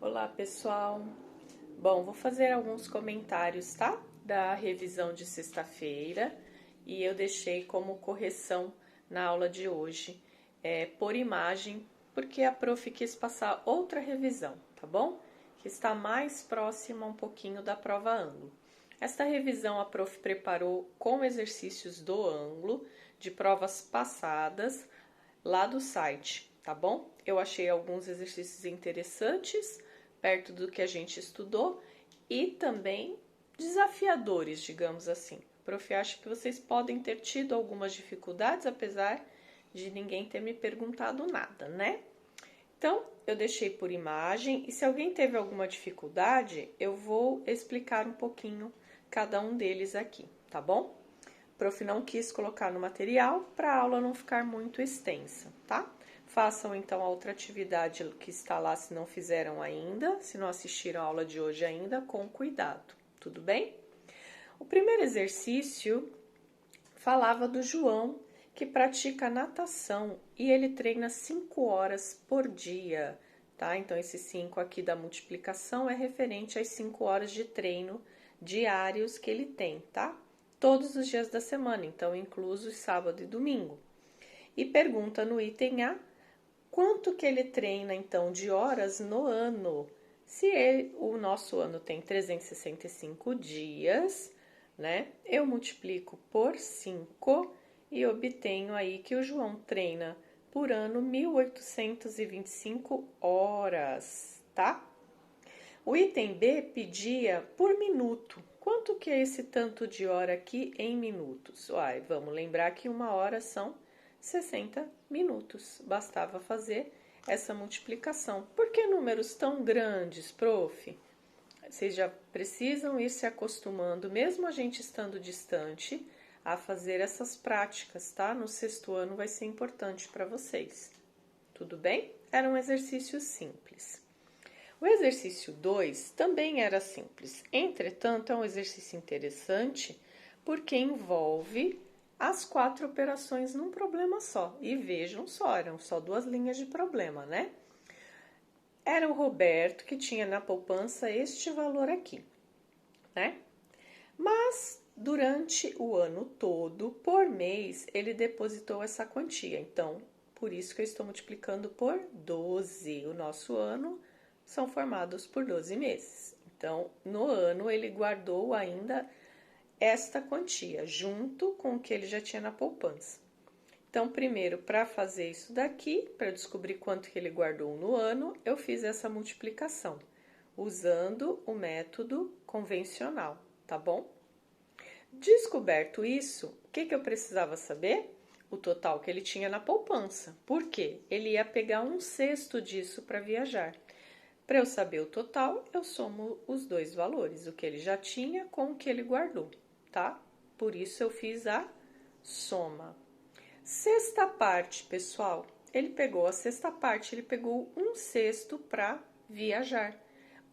Olá, pessoal. Bom, vou fazer alguns comentários, tá? Da revisão de sexta-feira e eu deixei como correção na aula de hoje por imagem, porque a prof quis passar outra revisão, tá bom? Que está mais próxima um pouquinho da prova ângulo. Esta revisão a prof preparou com exercícios do ângulo de provas passadas lá do site, tá bom? Eu achei alguns exercícios interessantes, perto do que a gente estudou, e também desafiadores, digamos assim. Prof, acho que vocês podem ter tido algumas dificuldades, apesar de ninguém ter me perguntado nada, né? Então, eu deixei por imagem, e se alguém teve alguma dificuldade, eu vou explicar um pouquinho cada um deles aqui, tá bom? O prof não quis colocar no material para a aula não ficar muito extensa, tá? Façam então a outra atividade que está lá se não fizeram ainda, se não assistiram a aula de hoje ainda, com cuidado, tudo bem? O primeiro exercício falava do João que pratica natação e ele treina 5 horas por dia, tá? Então esse 5 aqui da multiplicação é referente às 5 horas de treino diários que ele tem, tá? Todos os dias da semana, então inclusos sábado e domingo. E pergunta no item A, quanto que ele treina então de horas no ano? Se o nosso ano tem 365 dias, né? Eu multiplico por 5 e obtenho aí que o João treina por ano 1825 horas, tá? O item B pedia por minuto. Quanto que é esse tanto de hora aqui em minutos? Uai, vamos lembrar que uma hora são 60 minutos. Bastava fazer essa multiplicação. Por que números tão grandes, prof? Vocês já precisam ir se acostumando, mesmo a gente estando distante, a fazer essas práticas, tá? No sexto ano vai ser importante para vocês. Tudo bem? Era um exercício simples. O exercício 2 também era simples, entretanto, é um exercício interessante porque envolve as 4 operações num problema só. E vejam só, eram só 2 linhas de problema, né? Era o Roberto que tinha na poupança este valor aqui, né? Mas durante o ano todo, por mês, ele depositou essa quantia. Então, por isso que eu estou multiplicando por 12. O nosso ano são formados por 12 meses. Então, no ano, ele guardou ainda esta quantia, junto com o que ele já tinha na poupança. Então, primeiro, para fazer isso daqui, para descobrir quanto que ele guardou no ano, eu fiz essa multiplicação, usando o método convencional, tá bom? Descoberto isso, o que eu precisava saber? O total que ele tinha na poupança. Por quê? Ele ia pegar 1/6 disso para viajar. Para eu saber o total, eu somo os dois valores, o que ele já tinha com o que ele guardou, tá? Por isso eu fiz a soma. Sexta parte, pessoal, ele pegou a sexta parte, ele pegou 1/6 para viajar.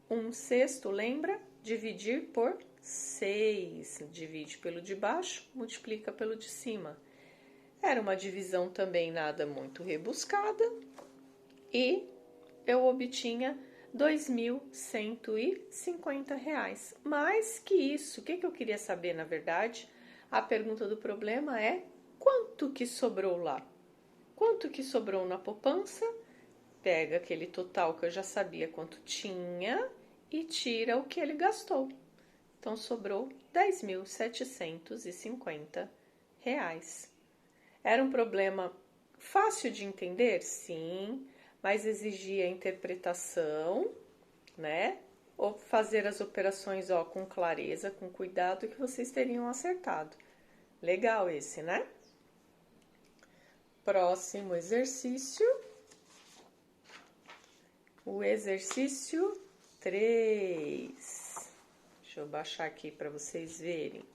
1/6, lembra? Dividir por 6. Divide pelo de baixo, multiplica pelo de cima. Era uma divisão também nada muito rebuscada e eu obtinha R$ 2.150. Mais que isso, o que eu queria saber, na verdade, a pergunta do problema é quanto que sobrou lá? Quanto que sobrou na poupança? Pega aquele total que eu já sabia quanto tinha e tira o que ele gastou. Então, sobrou R$ 10.750. Era um problema fácil de entender? Sim, mas exigia interpretação, né? Ou fazer as operações com clareza, com cuidado, que vocês teriam acertado. Legal esse, né? Próximo exercício. O exercício 3. Deixa eu baixar aqui para vocês verem.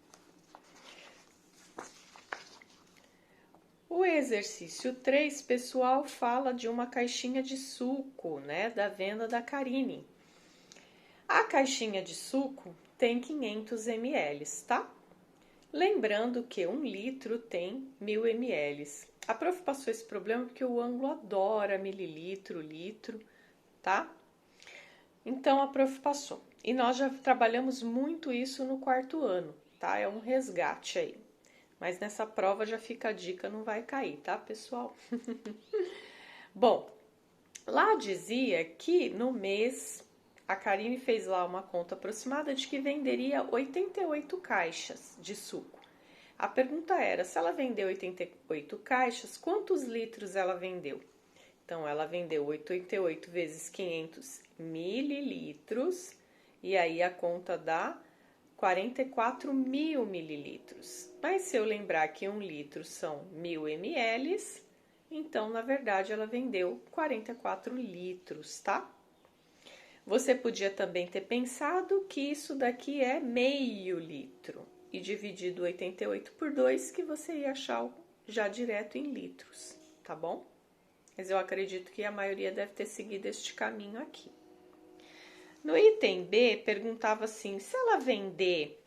O exercício 3, pessoal, fala de uma caixinha de suco, né, da venda da Karine. A caixinha de suco tem 500 ml, tá? Lembrando que 1 litro tem 1000 ml. A prof passou esse problema porque o ângulo adora mililitro, litro, tá? Então a prof passou. E nós já trabalhamos muito isso no quarto ano, tá? É um resgate aí. Mas nessa prova já fica a dica, não vai cair, tá, pessoal? Bom, lá dizia que no mês a Karine fez lá uma conta aproximada de que venderia 88 caixas de suco. A pergunta era, se ela vendeu 88 caixas, quantos litros ela vendeu? Então, ela vendeu 88 vezes 500 mililitros, e aí a conta dá 44 mil mililitros. Mas se eu lembrar que 1 litro são 1000 ml, então, na verdade, ela vendeu 44 litros, tá? Você podia também ter pensado que isso daqui é meio litro e dividido 88 por 2 que você ia achar já direto em litros, tá bom? Mas eu acredito que a maioria deve ter seguido este caminho aqui. No item B, perguntava assim, se ela vender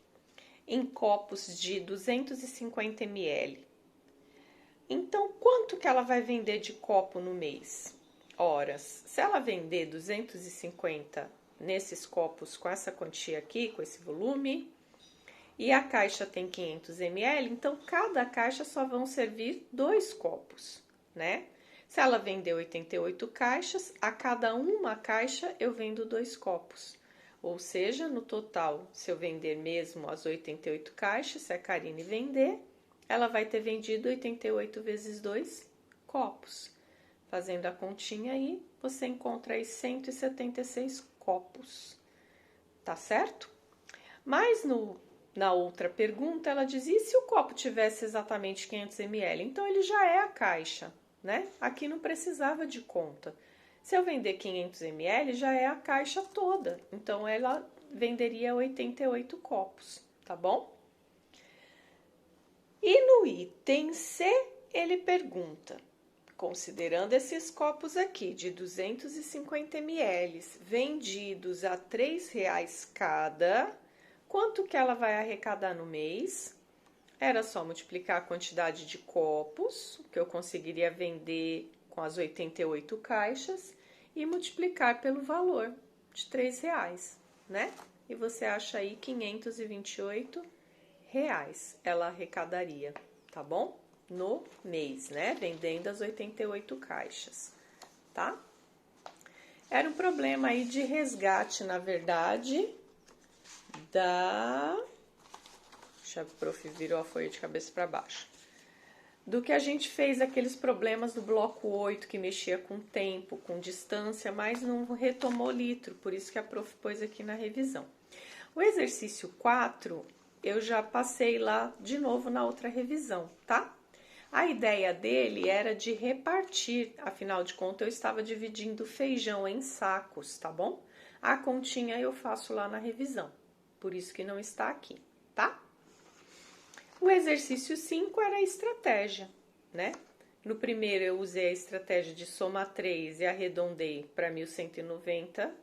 em copos de 250 ml, então quanto que ela vai vender de copo no mês? Horas. Se ela vender 250 nesses copos com essa quantia aqui, com esse volume, e a caixa tem 500 ml, então cada caixa só vão servir 2 copos, né? Se ela vender 88 caixas, a cada uma caixa eu vendo 2 copos. Ou seja, no total, se eu vender mesmo as 88 caixas, se a Karine vender, ela vai ter vendido 88 vezes 2 copos. Fazendo a continha aí, você encontra aí 176 copos, tá certo? Mas na outra pergunta, ela dizia, e se o copo tivesse exatamente 500 ml? Então, ele já é a caixa, né? Aqui não precisava de conta. Se eu vender 500 ml, já é a caixa toda. Então, ela venderia 88 copos, tá bom? E no item C, ele pergunta, considerando esses copos aqui de 250 ml, vendidos a R$3 cada, quanto que ela vai arrecadar no mês? Era só multiplicar a quantidade de copos, que eu conseguiria vender com as 88 caixas, e multiplicar pelo valor de R$3, né? E você acha aí 528 reais ela arrecadaria, tá bom? No mês, né? Vendendo as 88 caixas, tá? Era um problema aí de resgate, na verdade, Deixa a prof virou a folha de cabeça para baixo. Do que a gente fez aqueles problemas do bloco 8, que mexia com tempo, com distância, mas não retomou litro, por isso que a prof pôs aqui na revisão. O exercício 4, eu já passei lá de novo na outra revisão, tá? A ideia dele era de repartir, afinal de contas eu estava dividindo feijão em sacos, tá bom? A continha eu faço lá na revisão, por isso que não está aqui, tá? O exercício 5 era a estratégia, né? No primeiro eu usei a estratégia de soma 3 e arredondei para 1190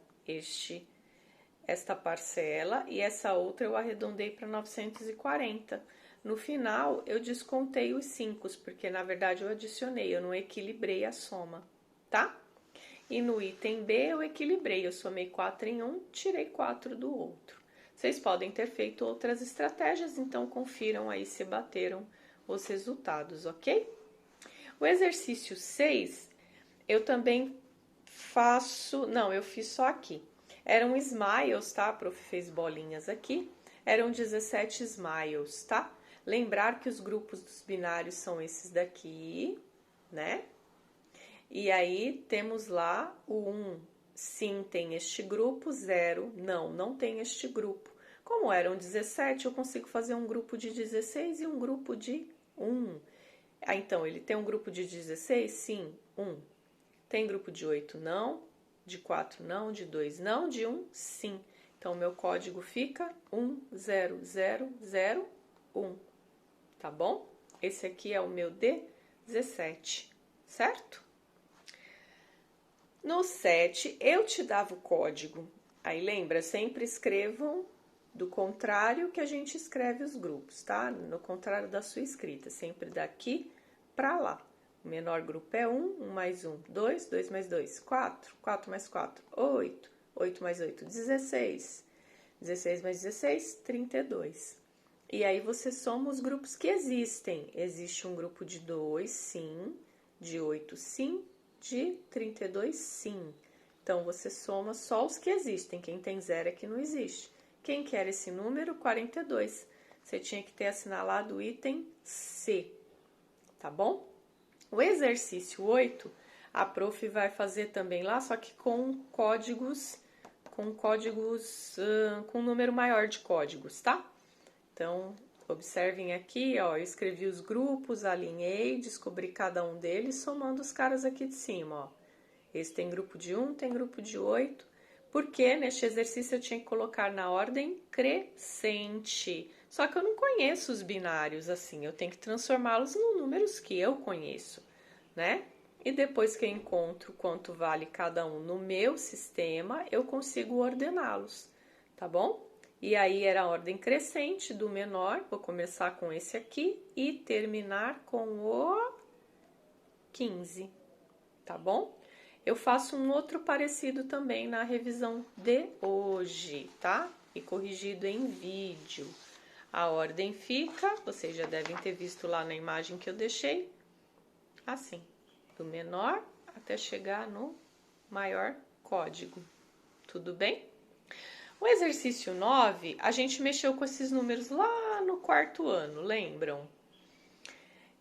esta parcela, e essa outra eu arredondei para 940. No final eu descontei os 5, porque na verdade eu adicionei, eu não equilibrei a soma, tá? E no item B eu equilibrei, eu somei 4 em um, tirei 4 do outro. Vocês podem ter feito outras estratégias, então confiram aí se bateram os resultados, ok? O exercício 6, eu também faço... Não, eu fiz só aqui. Eram smiles, tá? A prof fez bolinhas aqui. Eram 17 smiles, tá? Lembrar que os grupos dos binários são esses daqui, né? E aí temos lá o 1, sim, tem este grupo, 0, não tem este grupo. Como eram 17, eu consigo fazer um grupo de 16 e um grupo de 1. Então, ele tem um grupo de 16? Sim, 1. Tem grupo de 8? Não. De 4? Não. De 2? Não. De 1? Sim. Então, meu código fica 10001. Tá bom? Esse aqui é o meu D17, certo? No 7, eu te dava o código. Aí, lembra, sempre escrevam do contrário que a gente escreve os grupos, tá? No contrário da sua escrita, sempre daqui para lá. O menor grupo é 1, 1 mais 1, 2, 2 mais 2, 4, 4 mais 4, 8, 8 mais 8, 16. 16 mais 16, 32. E aí você soma os grupos que existem. Existe um grupo de 2, sim. De 8, sim. De 32, sim. Então, você soma só os que existem. Quem tem zero é que não existe. Quem quer esse número? 42. Você tinha que ter assinalado o item C. Tá bom? O exercício 8, a prof vai fazer também lá, só que com códigos, com um número maior de códigos, tá? Então, observem aqui, ó, eu escrevi os grupos, alinhei, descobri cada um deles, somando os caras aqui de cima, ó. Esse tem grupo de 1, tem grupo de 8, porque neste exercício eu tinha que colocar na ordem crescente. Só que eu não conheço os binários assim, eu tenho que transformá-los em números que eu conheço, né? E depois que eu encontro quanto vale cada um no meu sistema, eu consigo ordená-los, tá bom? E aí era a ordem crescente do menor, vou começar com esse aqui e terminar com o 15, tá bom? Eu faço um outro parecido também na revisão de hoje, tá? E corrigido em vídeo. A ordem fica, vocês já devem ter visto lá na imagem que eu deixei, assim, do menor até chegar no maior código. Tudo bem? O exercício 9, a gente mexeu com esses números lá no quarto ano, lembram?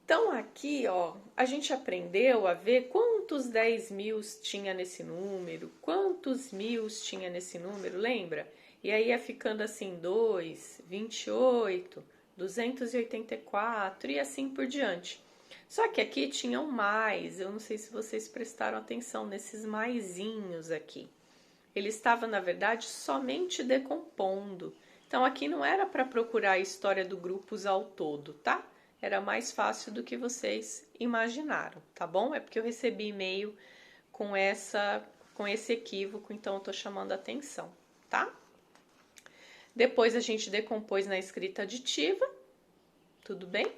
Então, aqui, ó, a gente aprendeu a ver quantos 10 mil tinha nesse número, quantos mil tinha nesse número, lembra? E aí ia ficando assim, 2, 28, 284 e assim por diante. Só que aqui tinham mais, eu não sei se vocês prestaram atenção nesses maisinhos aqui. Ele estava, na verdade, somente decompondo. Então, aqui não era para procurar a história do grupos ao todo, tá? Era mais fácil do que vocês imaginaram, tá bom? É porque eu recebi e-mail com esse equívoco, então eu tô chamando a atenção, tá? Depois a gente decompôs na escrita aditiva, tudo bem?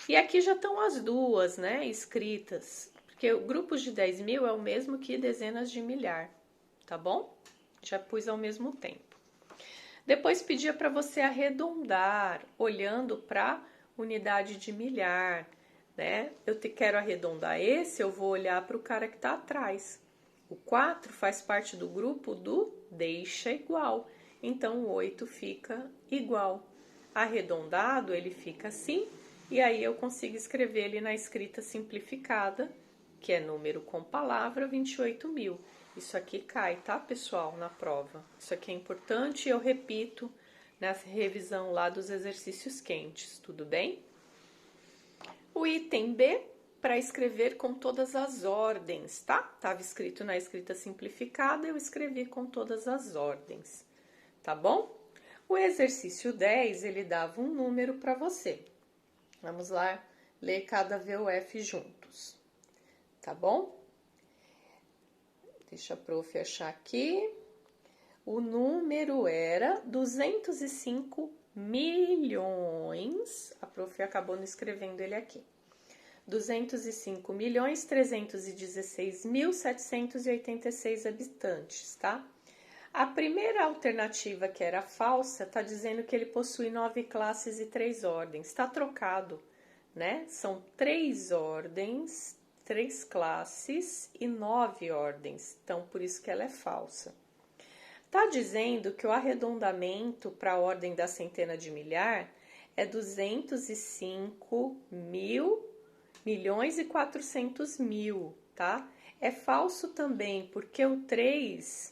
E aqui já estão as duas, né, escritas, porque grupos de 10 mil é o mesmo que dezenas de milhar, tá bom? Já pus ao mesmo tempo. Depois pedia para você arredondar, olhando para unidade de milhar, né? Eu quero arredondar esse, eu vou olhar para o cara que está atrás. O 4 faz parte do grupo do deixa igual, então o 8 fica igual. Arredondado, ele fica assim, e aí eu consigo escrever ele na escrita simplificada, que é número com palavra, 28 mil. Isso aqui cai, tá, pessoal, na prova. Isso aqui é importante e eu repito nessa revisão lá dos exercícios quentes, tudo bem? O item B, para escrever com todas as ordens, tá? Estava escrito na escrita simplificada, eu escrevi com todas as ordens, tá bom? O exercício 10, ele dava um número para você. Vamos lá ler cada VUF juntos, tá bom? Deixa a prof achar aqui. O número era 205 milhões. A prof acabou não escrevendo ele aqui. 205.316.786 habitantes, tá? A primeira alternativa, que era falsa, tá dizendo que ele possui 9 classes e 3 ordens. Está trocado, né? São 3 ordens, 3 classes e 9 ordens. Então, por isso que ela é falsa. Tá dizendo que o arredondamento para a ordem da centena de milhar é 205 milhões e 400 mil, tá? É falso também, porque o 3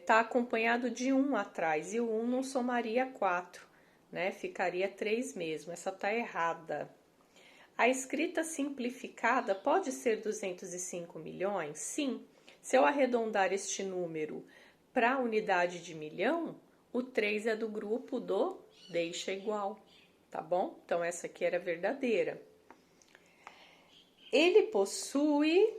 tá acompanhado de 1 atrás, e o 1 não somaria 4, né? Ficaria 3 mesmo, essa tá errada. A escrita simplificada pode ser 205 milhões? Sim. Se eu arredondar este número para a unidade de milhão, o 3 é do grupo do deixa igual, tá bom? Então, essa aqui era verdadeira. Ele possui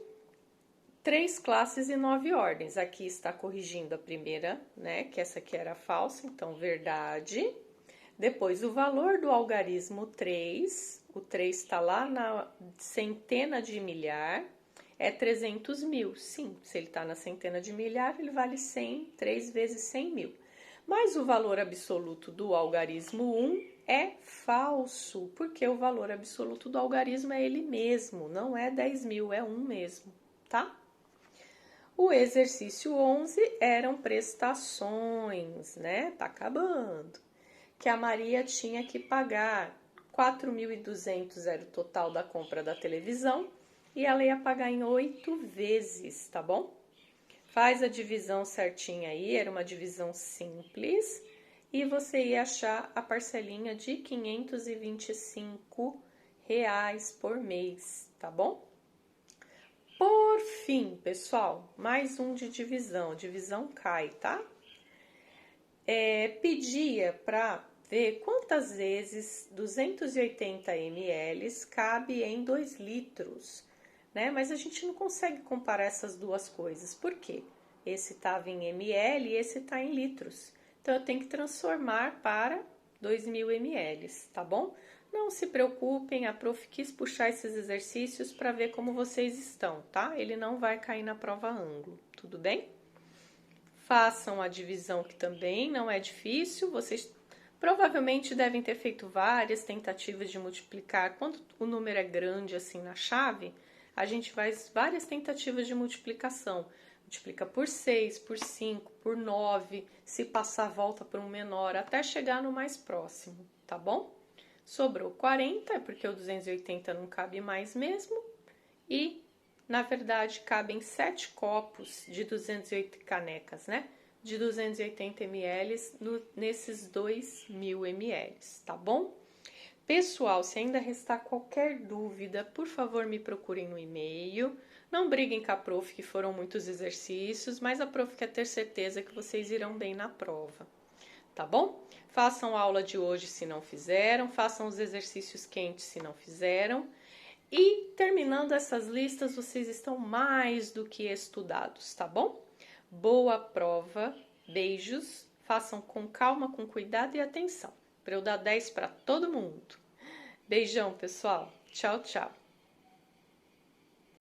3 classes e 9 ordens. Aqui está corrigindo a primeira, né? Que essa aqui era falsa, então verdade. Depois, o valor do algarismo 3. O 3 está lá na centena de milhar. é 300 mil. Sim, se ele está na centena de milhar, ele vale 100, 3 vezes 100 mil. Mas o valor absoluto do algarismo 1 é falso, porque o valor absoluto do algarismo é ele mesmo, não é 10 mil, é 1 mesmo, tá? O exercício 11 eram prestações, né? Tá acabando. Que a Maria tinha que pagar 4.200 era o total da compra da televisão e ela ia pagar em 8 vezes, tá bom? Faz a divisão certinha aí, era uma divisão simples e você ia achar a parcelinha de R$ 525 por mês, tá bom? Por fim, pessoal, mais um de divisão cai, tá? Pedia para ver quantas vezes 280 ml cabe em 2 litros, né? Mas a gente não consegue comparar essas duas coisas, por quê? Esse estava em ml e esse está em litros, então eu tenho que transformar para 2.000 ml, tá bom? Não se preocupem, a prof quis puxar esses exercícios para ver como vocês estão, tá? Ele não vai cair na prova ângulo, tudo bem? Façam a divisão que também não é difícil, vocês provavelmente devem ter feito várias tentativas de multiplicar. Quando o número é grande assim na chave, a gente faz várias tentativas de multiplicação. Multiplica por 6, por 5, por 9, se passar volta para um menor, até chegar no mais próximo, tá bom? Sobrou 40, porque o 280 não cabe mais mesmo, e na verdade cabem 7 copos de 280 canecas, né? De 280 ml nesses 2.000 ml, tá bom? Pessoal, se ainda restar qualquer dúvida, por favor me procurem no e-mail. Não briguem com a prof, que foram muitos exercícios, mas a prof quer ter certeza que vocês irão bem na prova, tá bom? Façam a aula de hoje se não fizeram, façam os exercícios quentes se não fizeram. E terminando essas listas, vocês estão mais do que estudados, tá bom? Boa prova, beijos, façam com calma, com cuidado e atenção, para eu dar 10 para todo mundo. Beijão, pessoal. Tchau, tchau.